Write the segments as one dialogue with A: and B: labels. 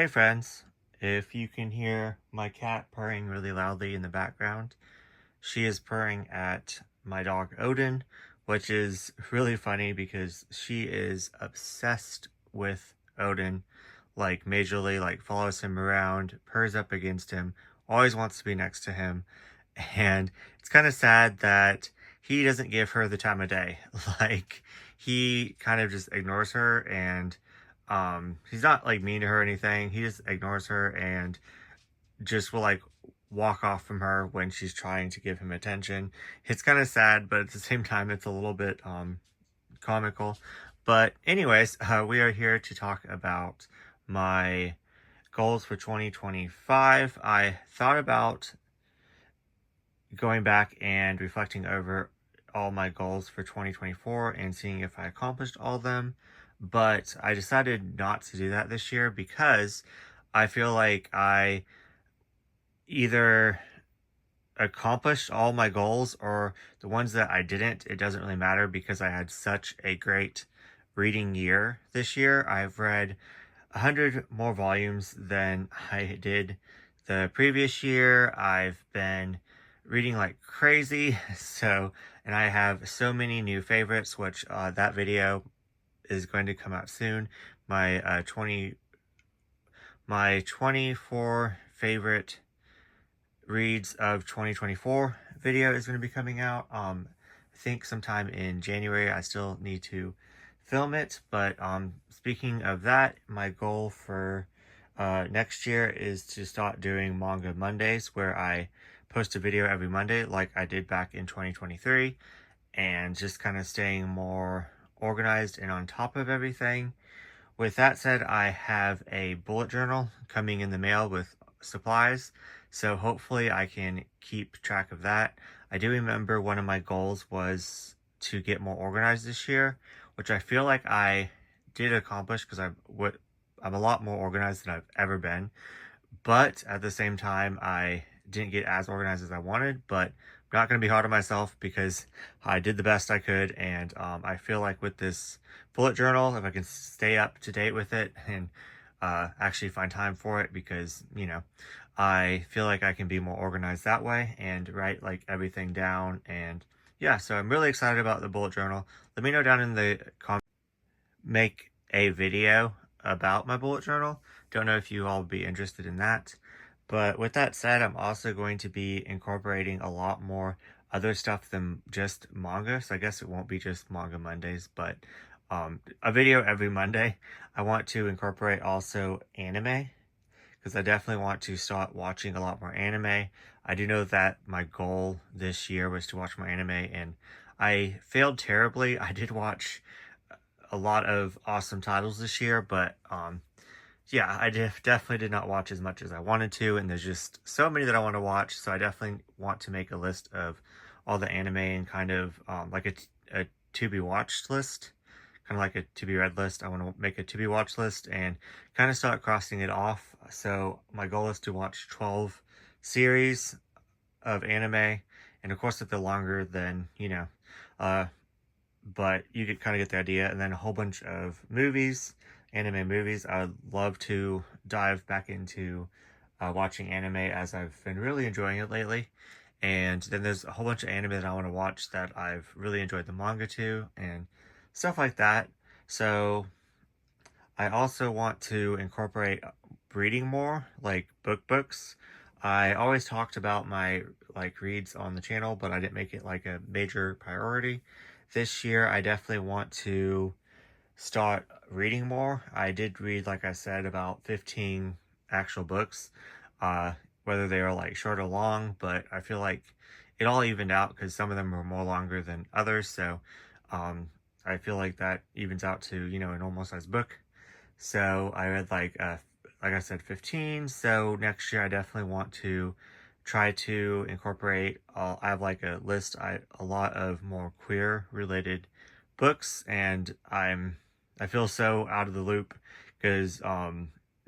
A: Hey friends, if you can hear my cat purring really loudly in the background, she is purring at my dog Odin, which is really funny because she is obsessed with Odin, like majorly, like follows him around, purrs up against him, always wants to be next to him, and it's kind of sad that he doesn't give her the time of day. Like, he kind of just ignores her, and he's not like mean to her or anything. He just ignores her and just will like walk off from her when she's trying to give him attention. It's kind of sad, but at the same time it's a little bit comical. But anyways, we are here to talk about my goals for 2025. I thought about going back and reflecting over all my goals for 2024 and seeing if I accomplished all of them. But I decided not to do that this year because I feel like I either accomplished all my goals, or the ones that I didn't, it doesn't really matter because I had such a great reading year this year. I've read 100 more volumes than I did the previous year. I've been reading like crazy. And I have so many new favorites, which that video is going to come out soon. My 24 favorite reads of 2024 video is going to be coming out. I think sometime in January. I still need to film it, but speaking of that, my goal for next year is to start doing Manga Mondays, where I post a video every Monday like I did back in 2023, and just kind of staying more organized and on top of everything. With that said, I have a bullet journal coming in the mail with supplies, so hopefully I can keep track of that. I do remember one of my goals was to get more organized this year, which I feel like I did accomplish because I'm a lot more organized than I've ever been. But at the same time, I didn't get as organized as I wanted, but I'm not going to be hard on myself because I did the best I could. And I feel like with this bullet journal, if I can stay up to date with it and actually find time for it, because, I feel like I can be more organized that way and write like everything down. And yeah, so I'm really excited about the bullet journal. Let me know down in the comments. Make a video about my bullet journal. Don't know if you all would be interested in that. But with that said, I'm also going to be incorporating a lot more other stuff than just manga. So I guess it won't be just Manga Mondays, but a video every Monday. I want to incorporate also anime, because I definitely want to start watching a lot more anime. I do know that my goal this year was to watch more anime, and I failed terribly. I did watch a lot of awesome titles this year, but yeah, I definitely did not watch as much as I wanted to, and there's just so many that I want to watch, so I definitely want to make a list of all the anime and kind of like a to-be-watched list, kind of like a to-be-read list. I want to make a to-be-watched list and kind of start crossing it off. So my goal is to watch 12 series of anime, and of course if they're longer, then, uh, but you could kind of get the idea. And then a whole bunch of movies, anime movies. I would love to dive back into watching anime, as I've been really enjoying it lately. And then there's a whole bunch of anime that I want to watch that I've really enjoyed the manga to, and stuff like that. So I also want to incorporate reading more, like books. I always talked about my like reads on the channel, but I didn't make it like a major priority. This year, I definitely want to start reading more. I did read, like I said, about 15 actual books, uh, whether they are like short or long, but I feel like it all evened out because some of them were more longer than others. So um, I feel like that evens out to, a normal sized book. So I read like I said, 15. So next year I definitely want to try to incorporate, I have like a list, a lot of more queer related books, and I feel so out of the loop because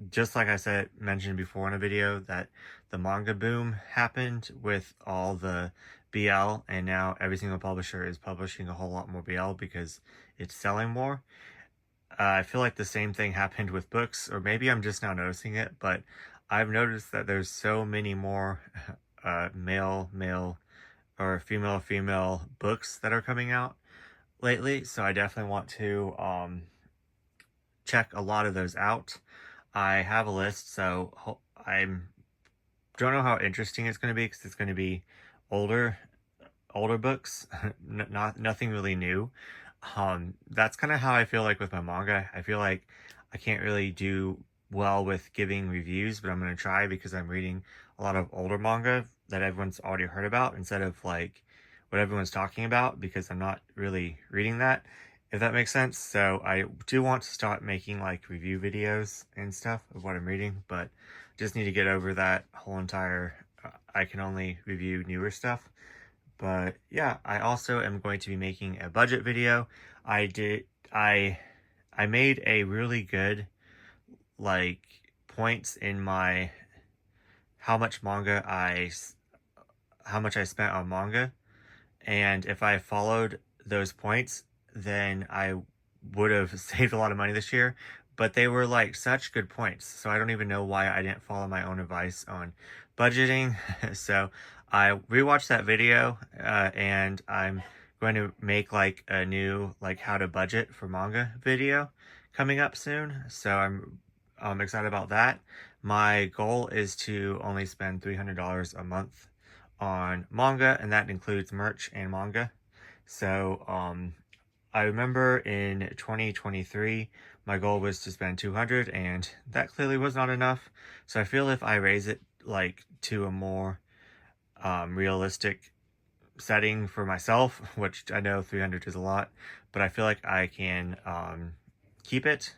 A: just like I said, mentioned before in a video, that the manga boom happened with all the BL, and now every single publisher is publishing a whole lot more BL because it's selling more. I feel like the same thing happened with books, or maybe I'm just now noticing it, but I've noticed that there's so many more male or female books that are coming out lately. So I definitely want to check a lot of those out. I have a list, so I'm don't know how interesting it's going to be because it's going to be older books, not nothing really new. That's kind of how I feel like with my manga. I feel like I can't really do well with giving reviews, but I'm going to try because I'm reading a lot of older manga that everyone's already heard about instead of like what everyone's talking about because I'm not really reading that, if that makes sense. So I do want to start making like review videos and stuff of what I'm reading, but just need to get over that whole entire I can only review newer stuff. But yeah, I also am going to be making a budget video. I did I I made a really good like points in my how much how much I spent on manga, and if I followed those points, then I would have saved a lot of money this year. But they were like such good points, so I don't even know why I didn't follow my own advice on budgeting. So I rewatched that video, and I'm going to make like a new like how to budget for manga video coming up soon. So I'm excited about that. My goal is to only spend $300 a month on manga, and that includes merch and manga. So, I remember in 2023, my goal was to spend 200, and that clearly was not enough. So I feel if I raise it like to a more realistic setting for myself, which I know 300 is a lot, but I feel like I can keep it.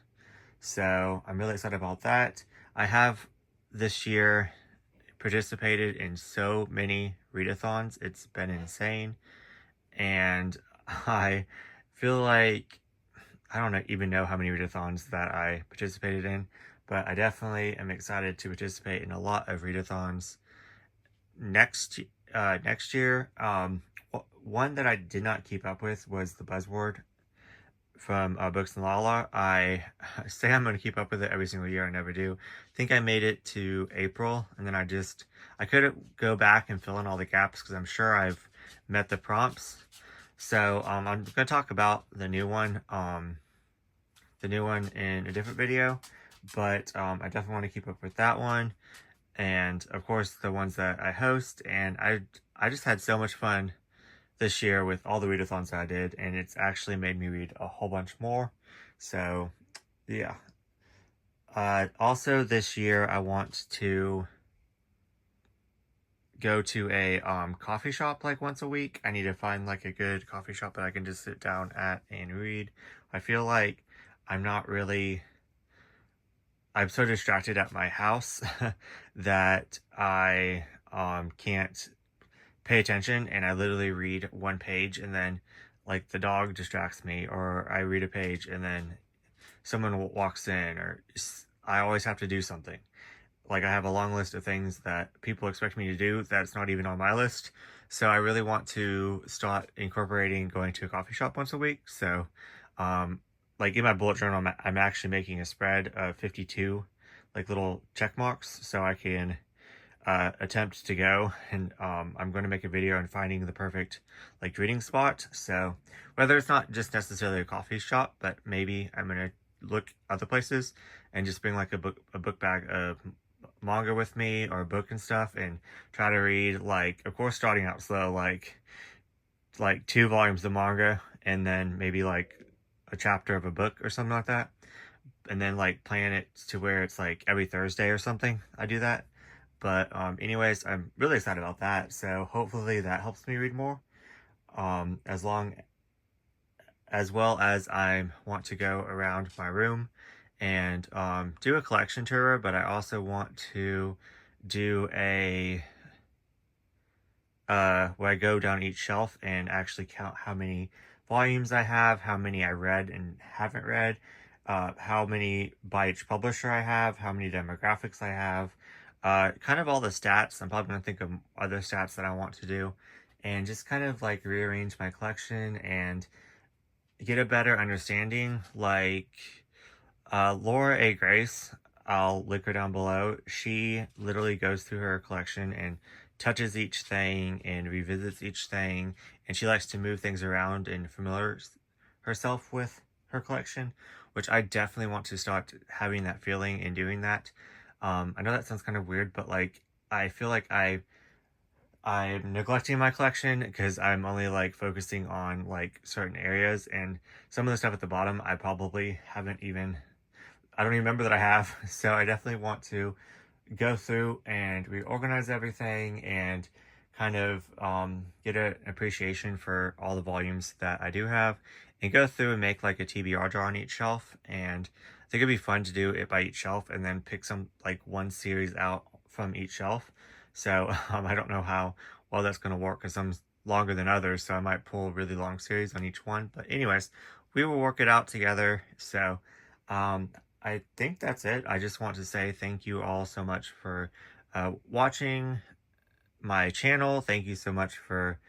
A: So I'm really excited about that. I have this year participated in so many readathons. It's been insane. And I feel like I don't even know how many readathons that I participated in, but I definitely am excited to participate in a lot of readathons next year. One that I did not keep up with was the Buzzword from Books and Lala. I say I'm going to keep up with it every single year. I never do. I think I made it to April, and then I couldn't go back and fill in all the gaps because I'm sure I've met the prompts. So I'm going to talk about the new one in a different video, but I definitely want to keep up with that one, and of course the ones that I host. And I just had so much fun this year with all the readathons that I did, and it's actually made me read a whole bunch more. So yeah. Also this year I want to go to a coffee shop like once a week. I need to find like a good coffee shop that I can just sit down at and read. I feel like I'm not really I'm so distracted at my house that I can't pay attention, and I literally read one page and then like the dog distracts me, or I read a page and then someone walks in, or I always have to do something. Like I have a long list of things that people expect me to do that's not even on my list. So I really want to start incorporating going to a coffee shop once a week. So, um, like in my bullet journal, I'm actually making a spread of 52 like little check marks so I can attempt to go, and I'm going to make a video on finding the perfect like reading spot. So whether it's not just necessarily a coffee shop, but maybe I'm going to look other places and just bring like a book bag of manga with me or a book and stuff, and try to read, like, of course starting out slow, like 2 volumes of manga, and then maybe like a chapter of a book or something like that, and then like plan it to where it's like every Thursday or something I do that. But anyways, I'm really excited about that, so hopefully that helps me read more, as long as well as I want to go around my room and do a collection tour. But I also want to do a where I go down each shelf and actually count how many volumes I have, how many I read and haven't read, how many by each publisher I have, how many demographics I have, kind of all the stats. I'm probably going to think of other stats that I want to do, and just kind of like rearrange my collection and get a better understanding. Like, Laura A. Grace, I'll link her down below. She literally goes through her collection and touches each thing and revisits each thing, and she likes to move things around and familiar herself with her collection, which I definitely want to start having that feeling and doing that. I know that sounds kind of weird, but like I feel like I'm neglecting my collection because I'm only like focusing on like certain areas, and some of the stuff at the bottom I probably haven't even, I don't even remember that I have. So I definitely want to go through and reorganize everything and kind of get an appreciation for all the volumes that I do have, and go through and make like a TBR draw on each shelf. And I think it'd be fun to do it by each shelf and then pick some like one series out from each shelf. So I don't know how well that's going to work because some longer than others, so I might pull a really long series on each one. But anyways, we will work it out together. So um, I think that's it. I just want to say thank you all so much for watching my channel. Thank you so much for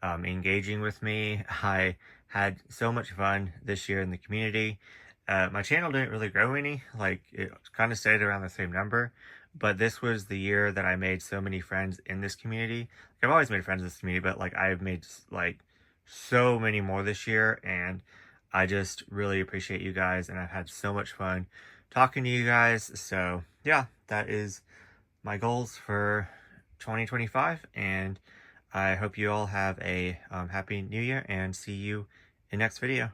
A: engaging with me. I had so much fun this year in the community. My channel didn't really grow any, like it kind of stayed around the same number, but this was the year that I made so many friends in this community. Like, I've always made friends in this community, but like I've made like so many more this year, and I just really appreciate you guys, and I've had so much fun talking to you guys. So yeah, that is my goals for 2025, and I hope you all have a happy new year, and see you in next video.